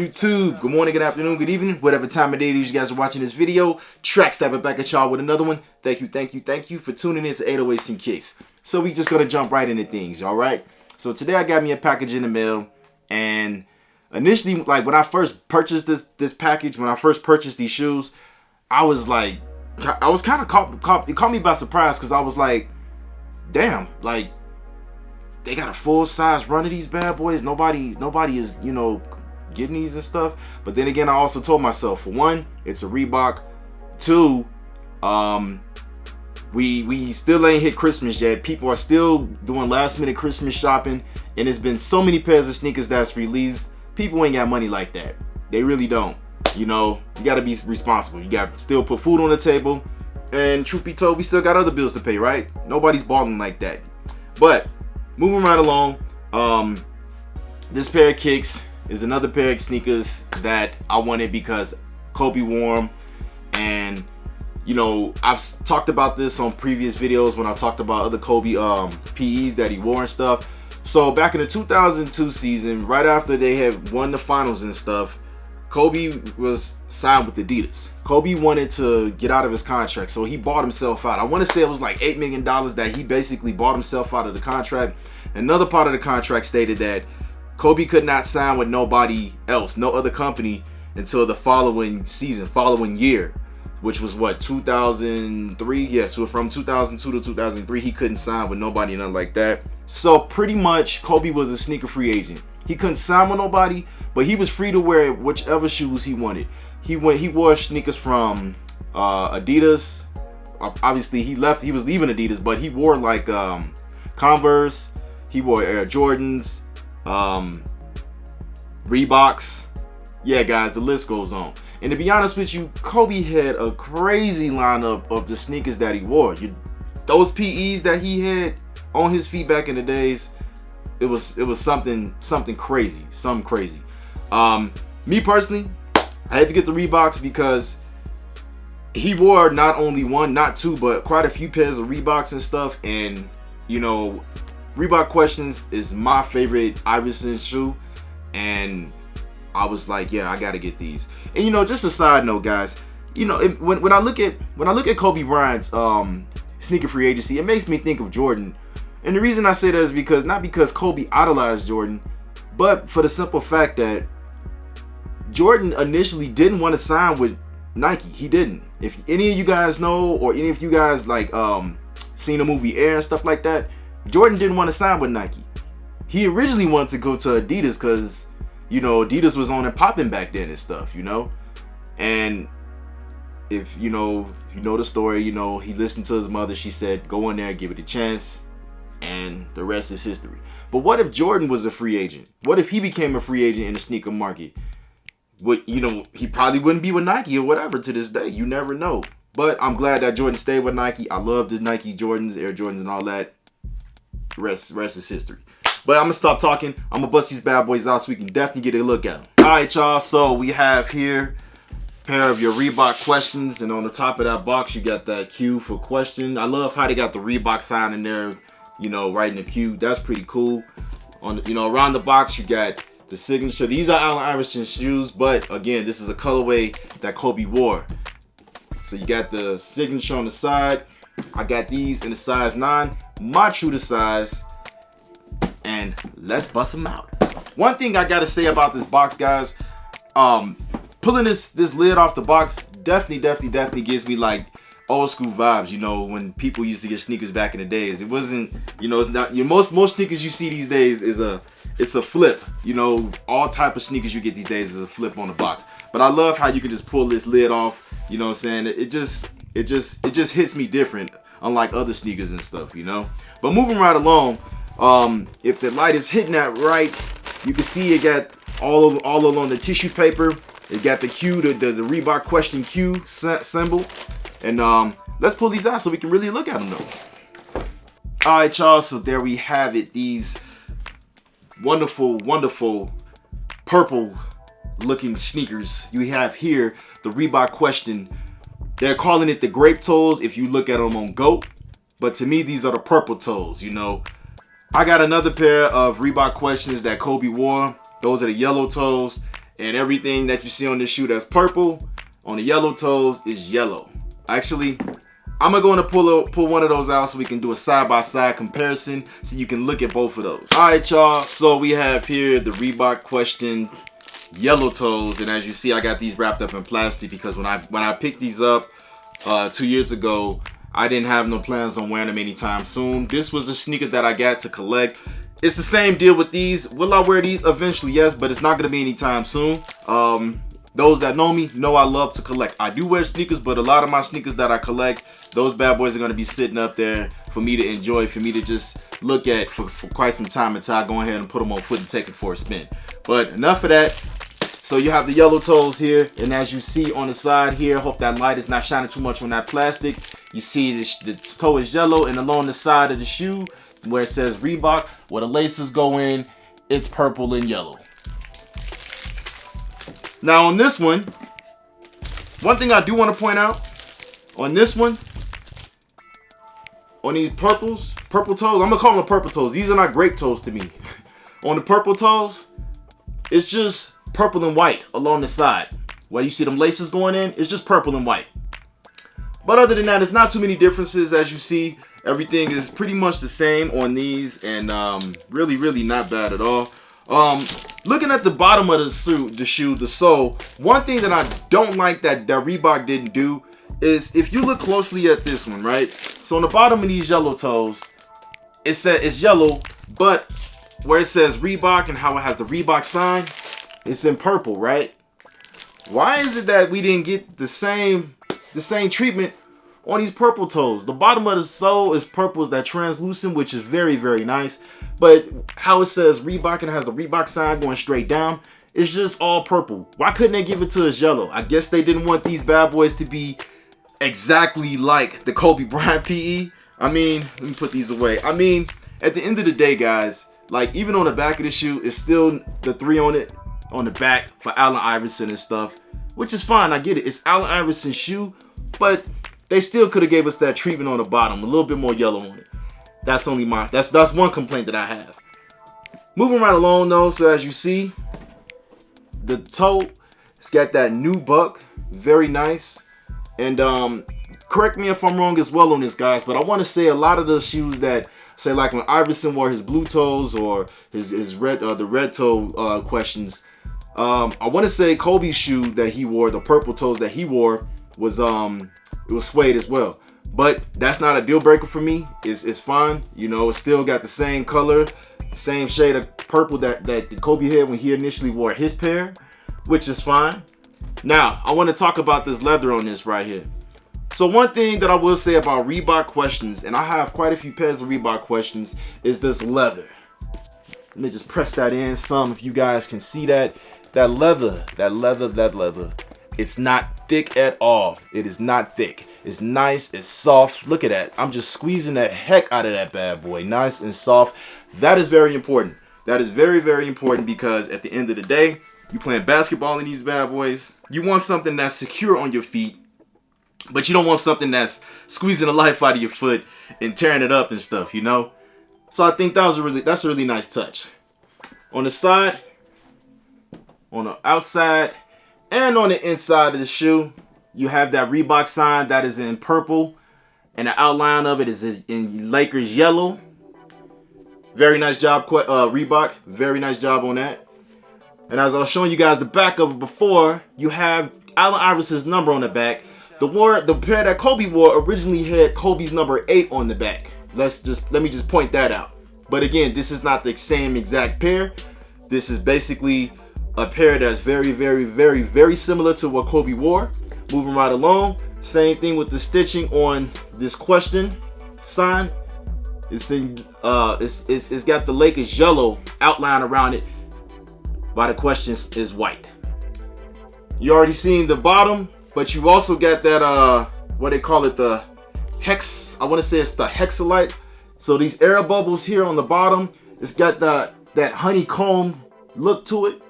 YouTube? Good morning, good afternoon, good evening, whatever time of day it is you guys are watching this video. Track Stabber back at y'all with another one. Thank you for tuning in to 808s and Kicks. So we just gonna jump right into things, alright? So today I got me a package in the mail, and initially, like when I first purchased this package, when I first purchased these shoes, I was like, I was kind of it caught me by surprise, because I was like, damn, like they got a full size run of these bad boys. Nobody is, you know, getting these and stuff. But then again, I also told myself, for one, it's a Reebok. Two, we still ain't hit Christmas yet. People are still doing last minute Christmas shopping, and there's been so many pairs of sneakers that's released. People ain't got money like that. They really don't. You know, you gotta be responsible. You gotta still put food on the table, and truth be told, we still got other bills to pay, right? Nobody's balling like that. But moving right along, this pair of kicks is another pair of sneakers that I wanted because Kobe wore them. And you know, I've talked about this on previous videos when I talked about other Kobe PEs that he wore and stuff. So back in the 2002 season, right after they had won the finals and stuff, Kobe was signed with Adidas. Kobe wanted to get out of his contract, so he bought himself out. I want to say it was like $8 million that he basically bought himself out of the contract. Another part of the contract stated that Kobe could not sign with nobody else, no other company, until the following season, following year, which was what, 2003? Yeah, so from 2002 to 2003, he couldn't sign with nobody, nothing like that. So pretty much, Kobe was a sneaker free agent. He couldn't sign with nobody, but he was free to wear whichever shoes he wanted. He wore sneakers from Adidas. Obviously, he was leaving Adidas, but he wore like Converse. He wore Air Jordans, Reeboks. Yeah, guys, the list goes on. And to be honest with you, Kobe had a crazy lineup of the sneakers that he wore. Those PEs that he had on his feet back in the days, it was something crazy, Me personally, I had to get the Reeboks because he wore not only one, not two, but quite a few pairs of Reeboks and stuff. And you know, Reebok Questions is my favorite Iverson shoe, and I was like, yeah, I gotta get these. And you know, just a side note, guys, you know, when I look at Kobe Bryant's sneaker free agency, it makes me think of Jordan. And the reason I say that is because, not because Kobe idolized Jordan, but for the simple fact that Jordan initially didn't want to sign with Nike. He didn't. If any of you guys know, or any of you guys like seen the movie Air and stuff like that, Jordan didn't want to sign with Nike. He originally wanted to go to Adidas because, you know, Adidas was on and popping back then and stuff, you know. And if you know the story, you know, he listened to his mother. She said, go in there, give it a chance. And the rest is history. But what if Jordan was a free agent? What if he became a free agent in the sneaker market? You know, he probably wouldn't be with Nike or whatever to this day. You never know. But I'm glad that Jordan stayed with Nike. I love the Nike Jordans, Air Jordans, and all that. The rest is history. But I'm gonna stop talking. I'm gonna bust these bad boys out so we can definitely get a look at them. All right, y'all. So we have here a pair of your Reebok Questions, and on the top of that box, you got that Q for question. I love how they got the Reebok sign in there. You know, right in the Q. That's pretty cool. On the, you know, around the box, you got the signature. These are Allen Iverson shoes, but again, this is a colorway that Kobe wore. So you got the signature on the side. I got these in the size 9, my true to size, and let's bust them out. One thing I gotta say about this box, guys, pulling this lid off the box definitely gives me like old school vibes, you know, when people used to get sneakers back in the days. It wasn't, you know, it's not your most sneakers you see these days is it's a flip. You know, all type of sneakers you get these days is a flip on the box. But I love how you can just pull this lid off, you know what I'm saying? It just hits me different, unlike other sneakers and stuff, you know. But moving right along, if the light is hitting that right, you can see it got all along the tissue paper. It got the Q, the Reebok Question Q symbol. And let's pull these out so we can really look at them though. All right, y'all, so there we have it. These wonderful purple looking sneakers. You have here the Reebok Question. They're calling it the Grape Toes if you look at them on GOAT. But to me, these are the purple toes, you know. I got another pair of Reebok Questions that Kobe wore. Those are the yellow toes. And everything that you see on this shoe that's purple, on the yellow toes is yellow. Actually, I'm going to pull one of those out so we can do a side-by-side comparison so you can look at both of those. All right, y'all. So we have here the Reebok Question yellow toes, and as you see, I got these wrapped up in plastic because when I picked these up 2 years ago, I didn't have no plans on wearing them anytime soon. This was a sneaker that I got to collect. It's the same deal with these. Will I wear these eventually? Yes, but it's not going to be anytime soon. Those that know me know I love to collect. I do wear sneakers, but a lot of my sneakers that I collect, those bad boys are going to be sitting up there for me to enjoy, for me to just look at for quite some time until I go ahead and put them on foot and take it for a spin. But enough of that. So you have the yellow toes here, and as you see on the side here, I hope that light is not shining too much on that plastic. You see the toe is yellow, and along the side of the shoe where it says Reebok, where the laces go in, it's purple and yellow. Now on this one thing I do want to point out, on this one, on these purple toes, I'm gonna call them purple toes. These are not grape toes to me. On the purple toes, it's just purple and white along the side. Where you see them laces going in, it's just purple and white. But other than that, it's not too many differences. As you see, everything is pretty much the same on these, and really not bad at all. Looking at the bottom of the shoe, the sole, one thing that I don't like that Reebok didn't do is if you look closely at this one, right? So on the bottom of these yellow toes, it's yellow, but where it says Reebok and how it has the Reebok sign, it's in purple, right? Why is it that we didn't get the same treatment on these purple toes? The bottom of the sole is purple, is that translucent, which is very nice. But how it says Reebok and has the Reebok sign going straight down, it's just all purple. Why couldn't they give it to us yellow? I guess they didn't want these bad boys to be exactly like the Kobe Bryant PE. I mean, let me put these away. I mean, at the end of the day, guys, like even on the back of the shoe, it's still the 3 on it on the back for Allen Iverson and stuff, which is fine. I get it. It's Allen Iverson's shoe, but they still could have gave us that treatment on the bottom, a little bit more yellow on it. That's only that's one complaint that I have. Moving right along though, so as you see, the toe, it's got that nubuck, very nice. And correct me if I'm wrong as well on this, guys, but I want to say a lot of the shoes that say like when Iverson wore his blue toes or his red the red toe questions, I want to say Kobe's shoe that he wore, the purple toes that he wore, was it was suede as well. But that's not a deal breaker for me. It's fine. You know, it's still got the same color, same shade of purple that Kobe had when he initially wore his pair, which is fine. Now, I want to talk about this leather on this right here. So one thing that I will say about Reebok Questions, and I have quite a few pairs of Reebok Questions, is this leather. Let me just press that in some if you guys can see that. That leather. It's not thick at all. It is not thick. It's nice, it's soft. Look at that. I'm just squeezing the heck out of that bad boy. Nice and soft. That is very important. That is very important because at the end of the day, you playing basketball in these bad boys. You want something that's secure on your feet, but you don't want something that's squeezing the life out of your foot and tearing it up and stuff, you know? So I think that's a really nice touch. On the side, on the outside, and on the inside of the shoe, you have that Reebok sign that is in purple, and the outline of it is in Lakers yellow. Very nice job, Reebok. Very nice job on that. And as I was showing you guys the back of it before, you have Allen Iverson's number on the back. The pair that Kobe wore originally had Kobe's number 8 on the back. Let me just point that out. But again, this is not the same exact pair. This is basically a pair that's very similar to what Kobe wore. Moving right along, same thing with the stitching on this question sign. It's got the Lakers yellow outline around it, while the question is white. You already seen the bottom, but you also got that what they call it, the hex. I want to say it's the hexalite. So these air bubbles here on the bottom, it's got that honeycomb look to it.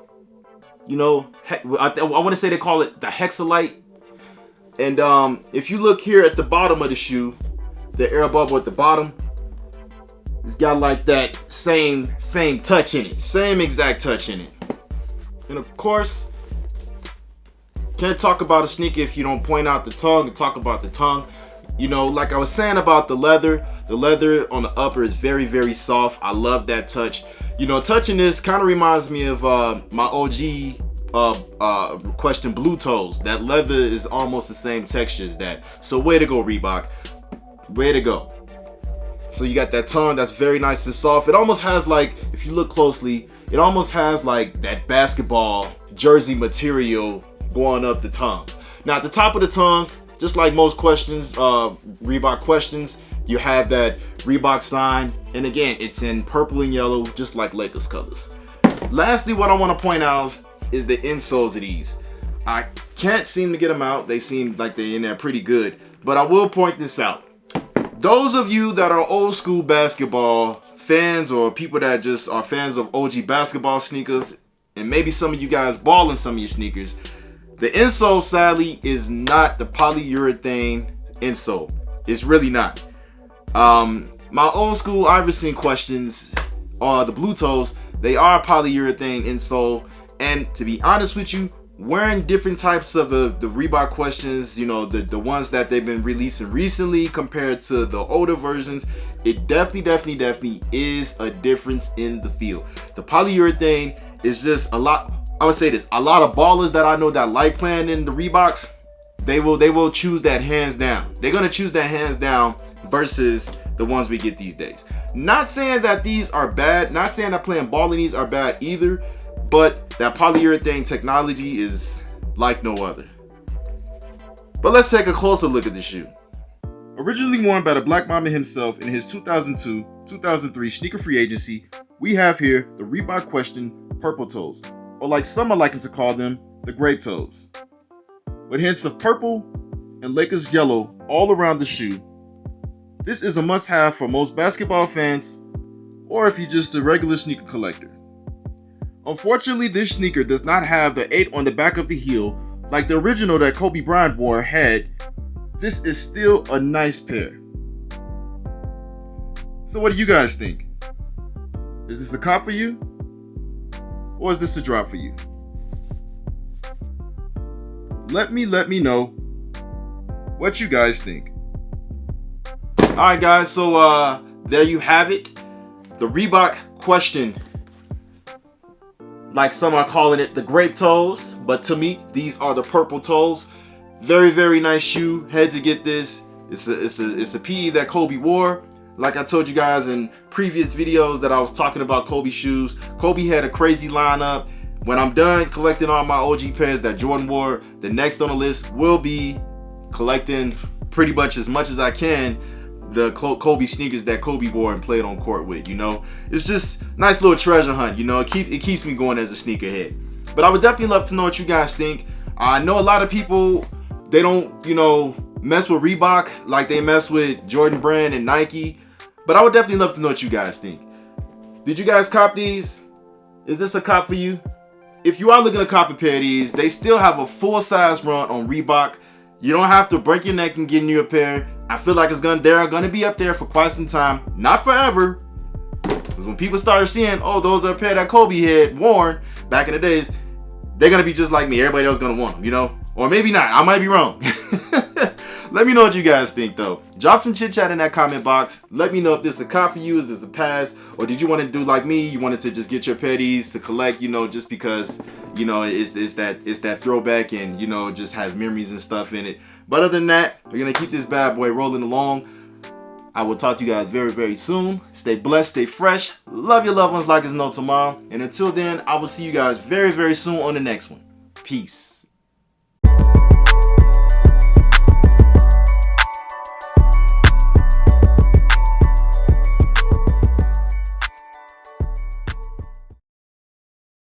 You know, I want to say they call it the hexalite. And if you look here at the bottom of the shoe, the air bubble at the bottom, it's got like that same touch in it, same exact touch in it. And of course, can't talk about a sneaker if you don't point out the tongue and talk about the tongue. You know, like I was saying about the leather on the upper is very, very soft. I love that touch. You know, touching this kind of reminds me of my OG question blue toes. That leather is almost the same texture as that. So way to go, Reebok. Way to go. So you got that tongue that's very nice and soft. It almost has, like, if you look closely, it almost has like that basketball jersey material going up the tongue. Now at the top of the tongue, just like most questions, Reebok questions, you have that Reebok sign. And again, it's in purple and yellow, just like Lakers colors. Lastly, what I want to point out is the insoles of these. I can't seem to get them out. They seem like they're in there pretty good. But I will point this out. Those of you that are old school basketball fans, or people that just are fans of OG basketball sneakers, and maybe some of you guys ball in some of your sneakers, the insole sadly is not the polyurethane insole. It's really not. My old school Iverson questions, the blue toes, they are polyurethane insole. And to be honest with you, wearing different types of the Reebok questions, you know, the ones that they've been releasing recently compared to the older versions, it definitely is a difference in the feel. The polyurethane is just a lot. I would say this, a lot of ballers that I know that like playing in the Reeboks, they will choose that hands down. They're gonna choose that hands down versus the ones we get these days. Not saying that these are bad, not saying that playing ball in these are bad either, but that polyurethane technology is like no other. But let's take a closer look at the shoe. Originally worn by the Black Mamba himself in his 2002-2003 sneaker free agency, we have here the Reebok Question Purple Toes, or like some are liking to call them, the Grape Toes. With hints of purple and Lakers yellow all around the shoe, this is a must-have for most basketball fans, or if you're just a regular sneaker collector. Unfortunately, this sneaker does not have the 8 on the back of the heel like the original that Kobe Bryant wore had. This is still a nice pair. So what do you guys think? Is this a cop for you? Or is this a drop for you? Let me know what you guys think. Alright guys, so there you have it. The Reebok Question. Like some are calling it the Grape Toes, but to me, these are the purple toes. Very, very nice shoe. Had to get this. It's a PE that Kobe wore. Like I told you guys in previous videos that I was talking about Kobe shoes. Kobe had a crazy lineup. When I'm done collecting all my OG pairs that Jordan wore, the next on the list will be collecting pretty much as I can the Kobe sneakers that Kobe wore and played on court with, you know. It's just nice little treasure hunt, you know. It keeps me going as a sneakerhead. But I would definitely love to know what you guys think. I know a lot of people, they don't, you know, mess with Reebok like they mess with Jordan Brand and Nike. But I would definitely love to know what you guys think. Did you guys cop these? Is this a cop for you? If you are looking to cop a pair of these, they still have a full size run on Reebok. You don't have to break your neck and getting you a pair. I feel like they're gonna be up there for quite some time. Not forever. Because when people start seeing, oh, those are a pair that Kobe had worn back in the days, they're gonna be just like me. Everybody else gonna want them, you know? Or maybe not. I might be wrong. Let me know what you guys think though. Drop some chit chat in that comment box. Let me know if this is a cop for you, is this a pass, or did you want to do like me? You wanted to just get your petties to collect, you know, just because, you know, it's that throwback and, you know, just has memories and stuff in it. But other than that, we're gonna keep this bad boy rolling along. I will talk to you guys very, very soon. Stay blessed, stay fresh. Love your loved ones like there's no tomorrow. And until then, I will see you guys very, very soon on the next one. Peace.